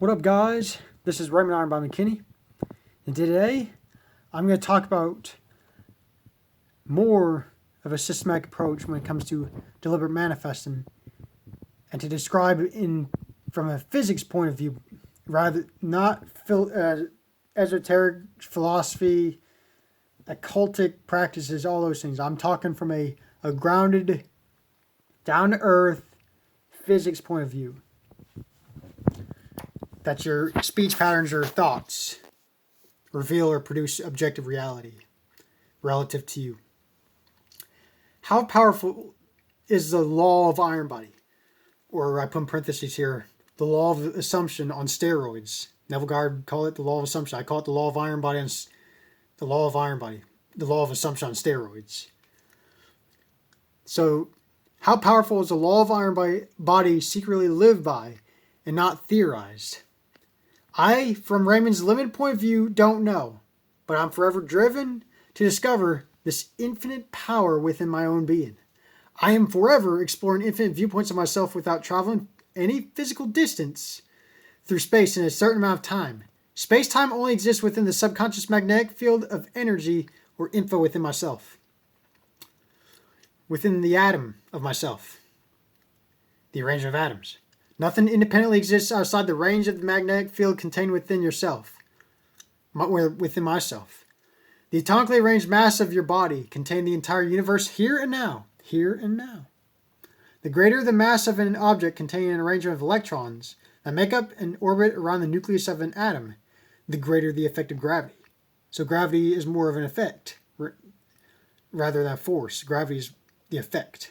What up, guys? This is Raymond Iron by McKinney, and today I'm going to talk about more of a systematic approach when it comes to deliberate manifesting, and to describe it from a physics point of view, rather not esoteric philosophy, occultic practices, all those things. I'm talking from a grounded, down to earth physics point of view. That your speech patterns or thoughts reveal or produce objective reality relative to you. How powerful is the law of iron body? Or I put in parentheses here, the law of assumption on steroids. Neville Goddard called it the law of assumption. I call it the law of iron body and the law of assumption on steroids. So, how powerful is the law of iron body secretly lived by and not theorized? I, from Raymond's limited point of view, don't know, but I'm forever driven to discover this infinite power within my own being. I am forever exploring infinite viewpoints of myself without traveling any physical distance through space in a certain amount of time. Space-time only exists within the subconscious magnetic field of energy or info within myself. Within the atom of myself. The arrangement of atoms. Nothing independently exists outside the range of the magnetic field contained within yourself, within myself. The atomically arranged mass of your body contains the entire universe here and now. The greater the mass of an object containing an arrangement of electrons that make up an orbit around the nucleus of an atom, the greater the effect of gravity. So gravity is more of an effect rather than a force. Gravity is the effect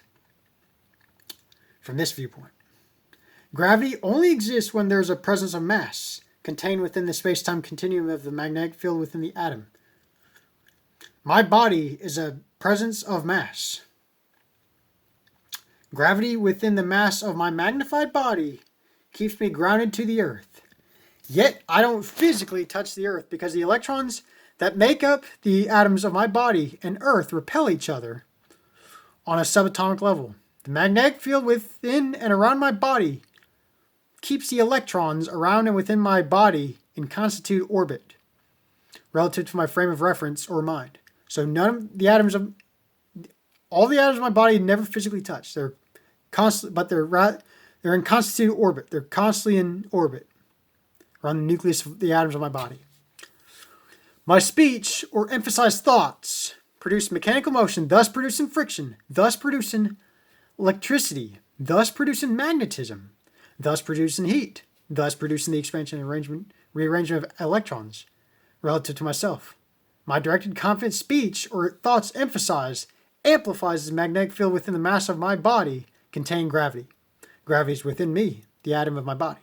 from this viewpoint. Gravity only exists when there is a presence of mass contained within the space-time continuum of the magnetic field within the atom. My body is a presence of mass. Gravity within the mass of my magnified body keeps me grounded to the earth. Yet I don't physically touch the earth because the electrons that make up the atoms of my body and earth repel each other on a subatomic level. The magnetic field within and around my body keeps the electrons around and within my body in constant orbit relative to my frame of reference or mind. So all the atoms of my body never physically touch. They're constantly, but they're in constant orbit. They're constantly in orbit around the nucleus of the atoms of my body. My speech or emphasized thoughts produce mechanical motion, thus producing friction, thus producing electricity, thus producing magnetism, thus producing heat, thus producing the expansion and rearrangement of electrons relative to myself. My directed, confident speech or thoughts amplifies the magnetic field within the mass of my body containing gravity. Gravity is within me, the atom of my body.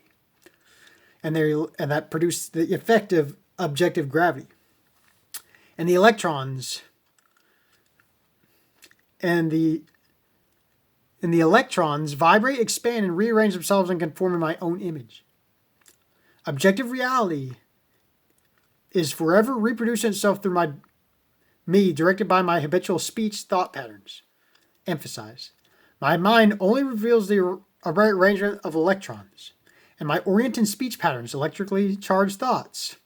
And that produces the effect of objective gravity. And the electrons and the electrons vibrate, expand, and rearrange themselves and conform in my own image. Objective reality is forever reproducing itself through me, directed by my habitual speech thought patterns. Emphasize. My mind only reveals the arrangement of electrons, and my oriented speech patterns, electrically charged thoughts.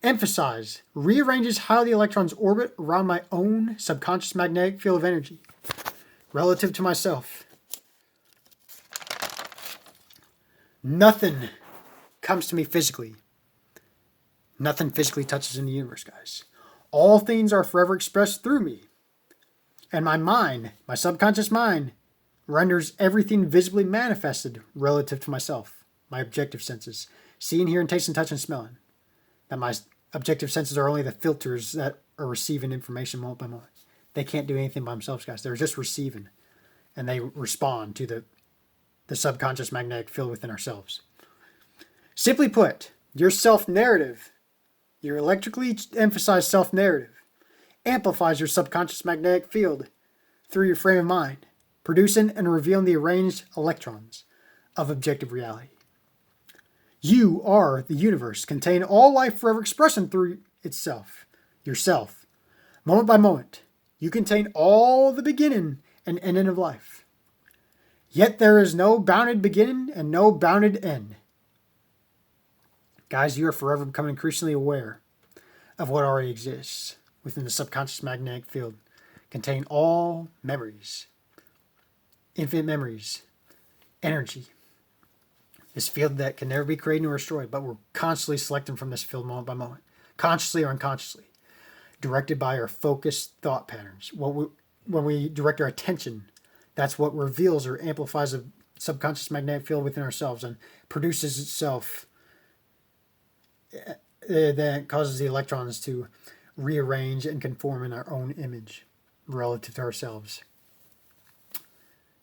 Emphasize. Rearranges how the electrons orbit around my own subconscious magnetic field of energy relative to myself. Nothing comes to me physically. Nothing physically touches in the universe, guys. All things are forever expressed through me. And my mind, my subconscious mind, renders everything visibly manifested relative to myself, my objective senses. Seeing, hearing, tasting, touching, smelling. That my objective senses are only the filters that are receiving information moment by moment. They can't do anything by themselves, guys. They're just receiving. And they respond to the subconscious magnetic field within ourselves. Simply put, your self-narrative, your electrically emphasized self-narrative, amplifies your subconscious magnetic field through your frame of mind, producing and revealing the arranged electrons of objective reality. You are the universe, containing all life forever expressing through itself, yourself, moment by moment. You contain all the beginning and ending of life. Yet there is no bounded beginning and no bounded end. Guys, you are forever becoming increasingly aware of what already exists within the subconscious magnetic field, containing all memories, infinite memories, energy. This field that can never be created nor destroyed, but we're constantly selecting from this field moment by moment, consciously or unconsciously, directed by our focused thought patterns. When we direct our attention, that's what reveals or amplifies a subconscious magnetic field within ourselves and produces itself, that causes the electrons to rearrange and conform in our own image relative to ourselves.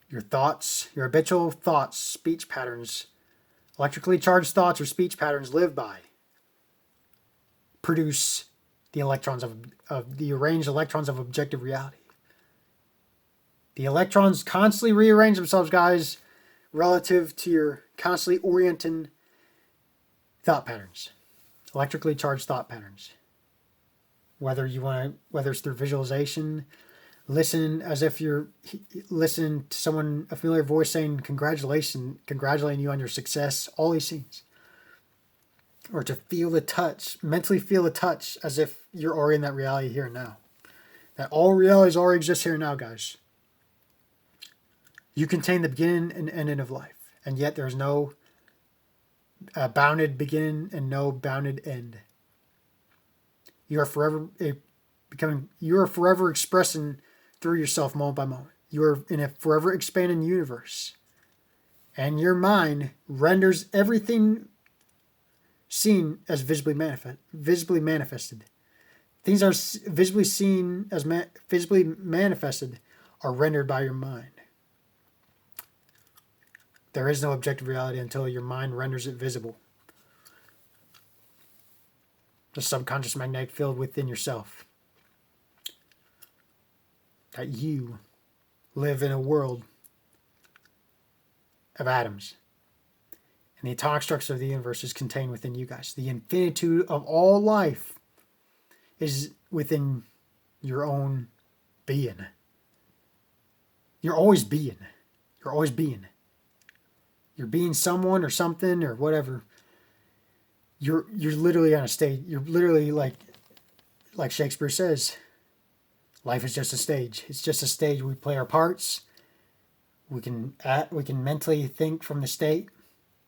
Your thoughts, your habitual thoughts, speech patterns, electrically charged thoughts or speech patterns live by, produce the electrons of the arranged electrons of objective reality. The electrons constantly rearrange themselves, guys, relative to your constantly orienting thought patterns, electrically charged thought patterns. Whether it's through visualization, listen as if you're listening to someone, a familiar voice saying congratulating you on your success, all these things. Or to feel the touch, mentally feel the touch as if you're already in that reality here and now. That all realities already exist here and now, guys. You contain the beginning and ending of life, and yet there's no bounded beginning and no bounded end. You are forever expressing through yourself moment by moment. You are in a forever expanding universe, and your mind renders everything seen as visibly manifested. Things are visibly seen as visibly manifested are rendered by your mind. There is no objective reality until your mind renders it visible. The subconscious magnetic field within yourself. That you live in a world of atoms. And the atomic structure of the universe is contained within you guys. The infinitude of all life is within your own being. You're always being. You're always being. You're being someone or something or whatever. You're literally on a stage. You're literally like Shakespeare says, life is just a stage. It's just a stage. We play our parts. We can mentally think from the state,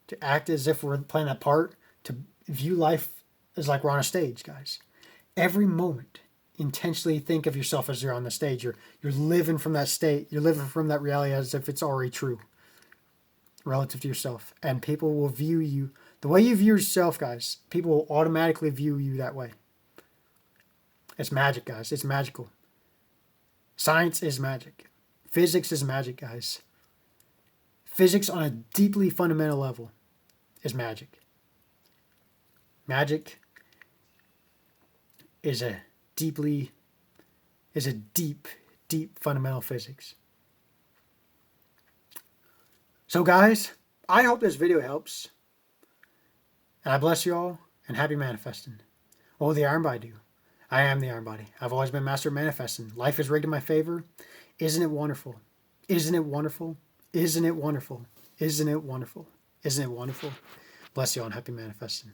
to act as if we're playing that part, to view life as like we're on a stage, guys. Every moment, intentionally think of yourself as you're on the stage. You're living from that state. You're living from that reality as if it's already true relative to yourself. And people will view you, the way you view yourself, guys, people will automatically view you that way. It's magic, guys. It's magical. Science is magic. Physics is magic, guys. Physics on a deeply fundamental level is magic. Magic is a deep fundamental physics. So guys, I hope this video helps. And I bless you all, and happy manifesting. What will the iron body do? I am the iron body. I've always been master of manifesting. Life is rigged in my favor. Isn't it wonderful? Isn't it wonderful? Isn't it wonderful? Isn't it wonderful? Isn't it wonderful? Bless you all and happy manifesting.